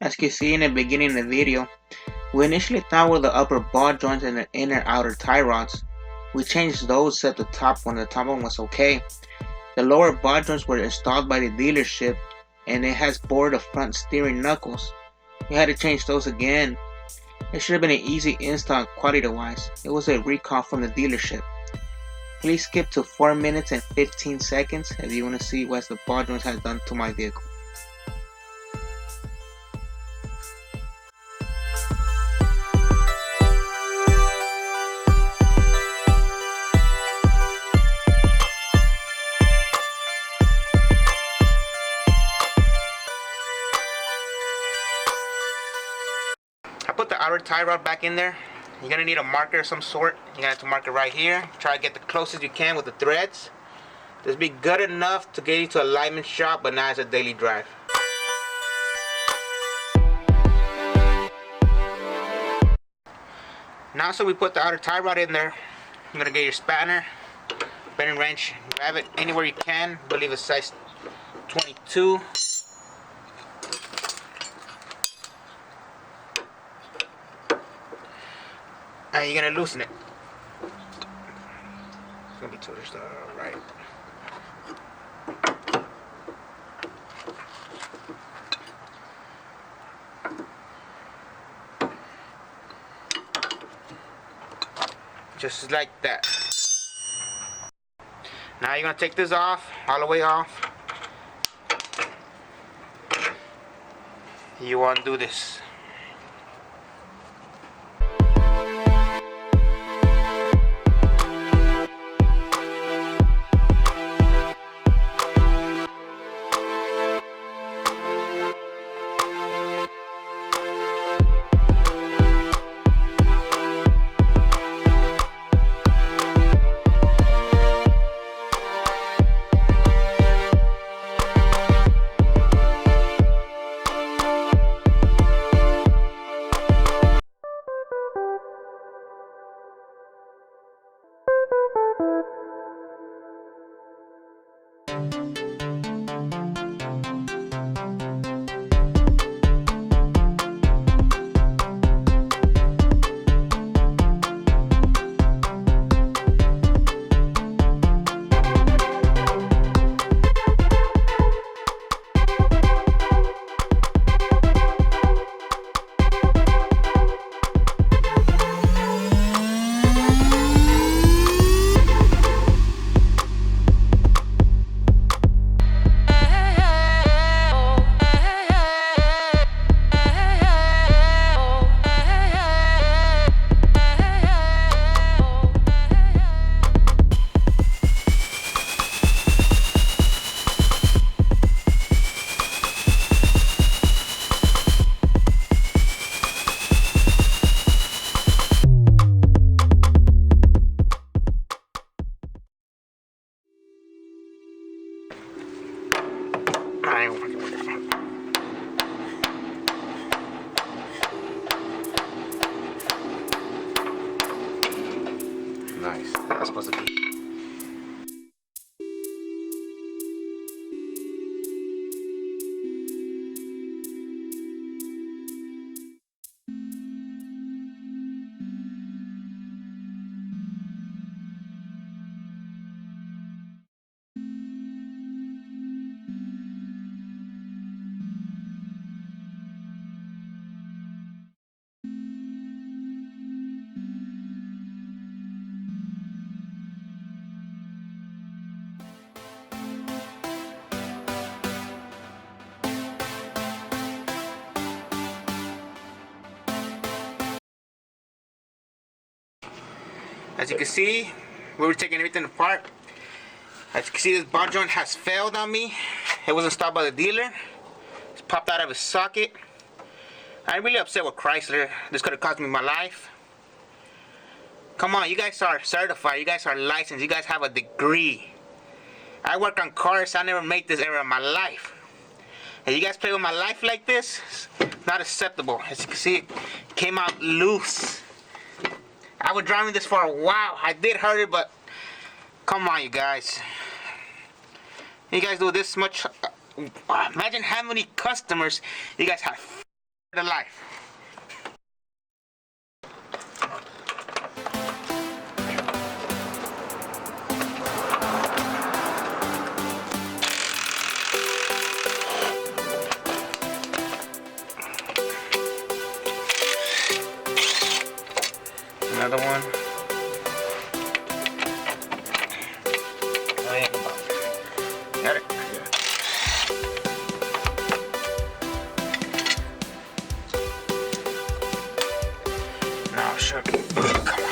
As you can see in the beginning of the video, we initially thought were the upper ball joints and the inner outer tie rods. We changed those at the top one. The top one was okay. The lower ball joints were installed by the dealership and it has bored the front steering knuckles. We had to change those again. It should have been an easy install quality wise. It was a recall from the dealership. Please skip to 4 minutes and 15 seconds if you want to see what the ball joints has done to my vehicle. I put the outer tie rod back in there. You're going to need a marker of some sort. You're going to have to mark it right here. Try to get the closest you can with the threads. This be good enough to get you to a lineman shop, but not as a daily drive. Now, so we put the outer tie rod in there. You're going to get your spanner, bending wrench, grab it anywhere you can. I believe it's size 22. And you're gonna loosen it. It's gonna be to the right. Just like that. Now you're gonna take this off, all the way off. You undo this. Nice. That's supposed to be. As you can see, we were taking everything apart. As you can see, this ball joint has failed on me. It was installed by the dealer. It's popped out of its socket. I'm really upset with Chrysler. This could have cost me my life. Come on, you guys are certified. You guys are licensed. You guys have a degree. I work on cars. I never made this error in my life. And you guys play with my life like this? It's not acceptable. As you can see, it came out loose. I was driving this for a while. I did hurt it, but come on, you guys. You guys do this much. Imagine how many customers you guys have The life. Another one. Oh, yeah. Got it. Yeah. Now, sure. Come on.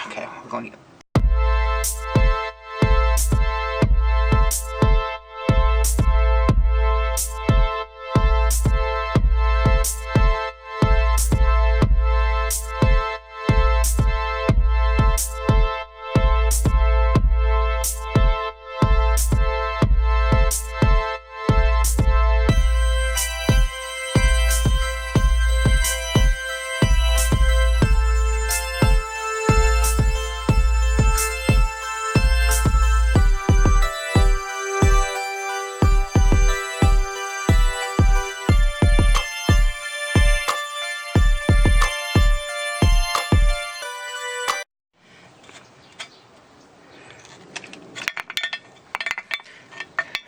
Okay, we're going to.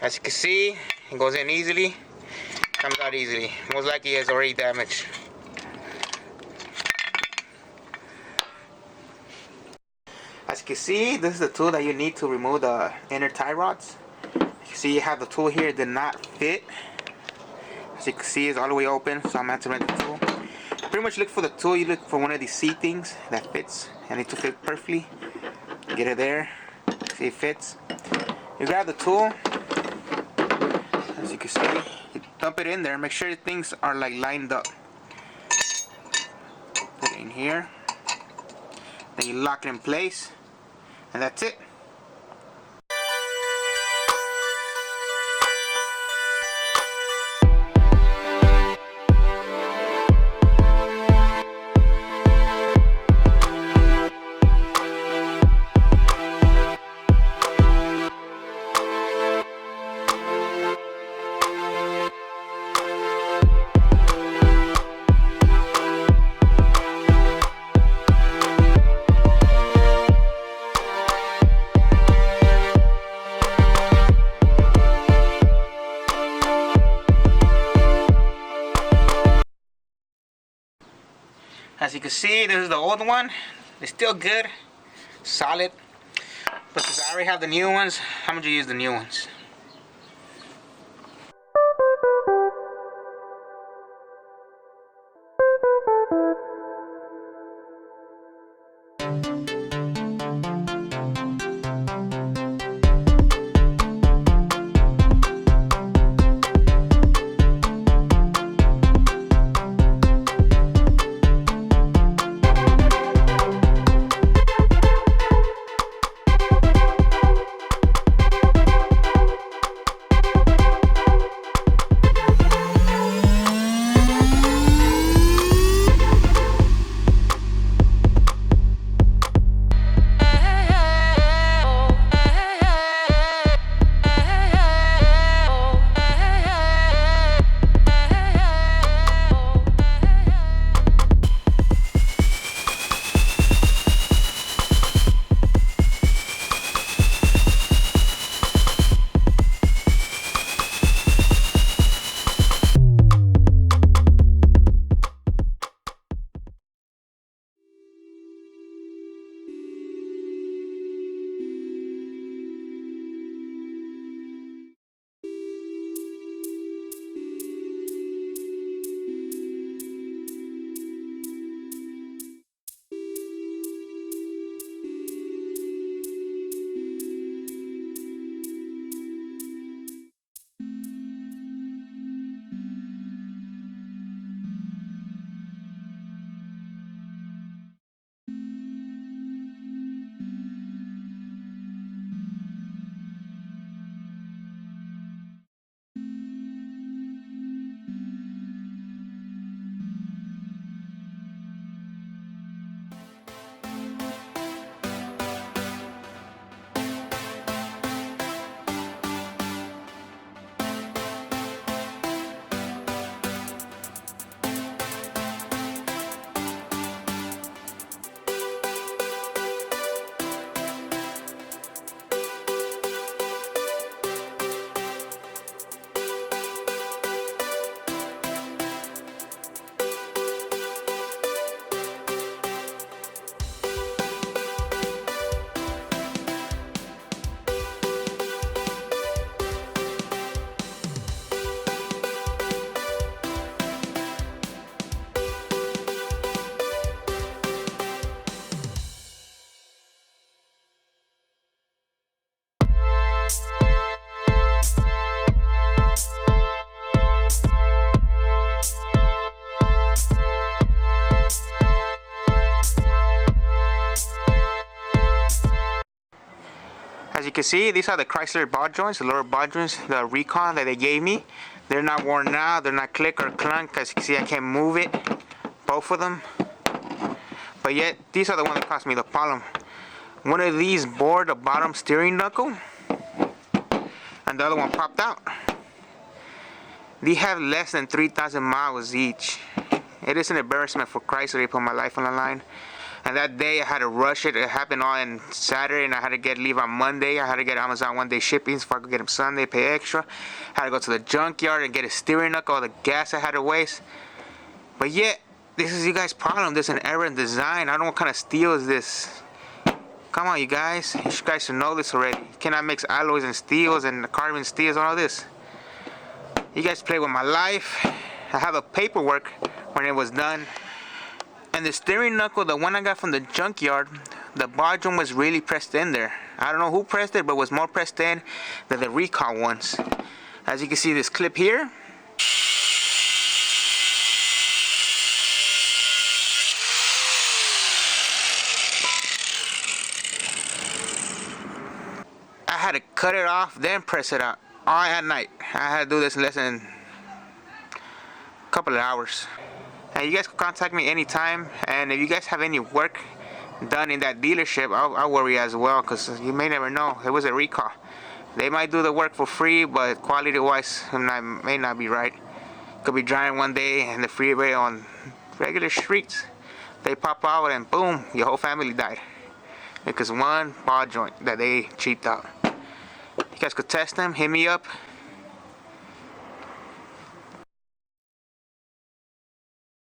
As you can see, it goes in easily, comes out easily. Most likely it's already damaged. As you can see, this is the tool that you need to remove the inner tie rods. You can see you have the tool here, it did not fit. As you can see, it's all the way open, so I'm going to rent the tool. Pretty much look for the tool, you look for one of these C things that fits, and it to fit perfectly. Get it there, see it fits. You grab the tool. As you can see, you dump it in there, make sure things are like lined up. Put it in here, then you lock it in place, and that's it. As you can see, this is the old one. It's still good, solid. But since I already have the new ones, I'm going to use the new ones. can see, these are the Chrysler ball joints, the lower ball joints, the Recon that they gave me. They're not worn out, they're not click or clunk. As you can see, I can't move it, both of them. But yet, these are the ones that caused me the problem. One of these bore the bottom steering knuckle, and the other one popped out. They have less than 3,000 miles each. It is an embarrassment for Chrysler to put my life on the line. And that day I had to rush it. It happened on Saturday, and I had to leave on Monday. I had to get Amazon one-day shipping so I could get them Sunday, pay extra. I had to go to the junkyard and get a steering knuckle, all the gas I had to waste. But yet, this is you guys' problem. There's an error in design. I don't know what kind of steel is this. Come on, you guys. You guys should know this already. You cannot mix alloys and steels and carbon steels, all this. You guys play with my life. I have a paperwork when it was done. And the steering knuckle, the one I got from the junkyard, the ball joint was really pressed in there. I don't know who pressed it, but it was more pressed in than the Recon ones. As you can see, this clip here. I had to cut it off, then press it out. All at night. I had to do this in less than a couple of hours. And you guys can contact me anytime, and if you guys have any work done in that dealership, I'll worry as well, because you may never know. It was a recall. They might do the work for free, but quality wise it may not be right. Could be driving one day in the freeway on regular streets, they pop out and boom, your whole family died because one ball joint that they cheaped out. You guys could test them, hit me up.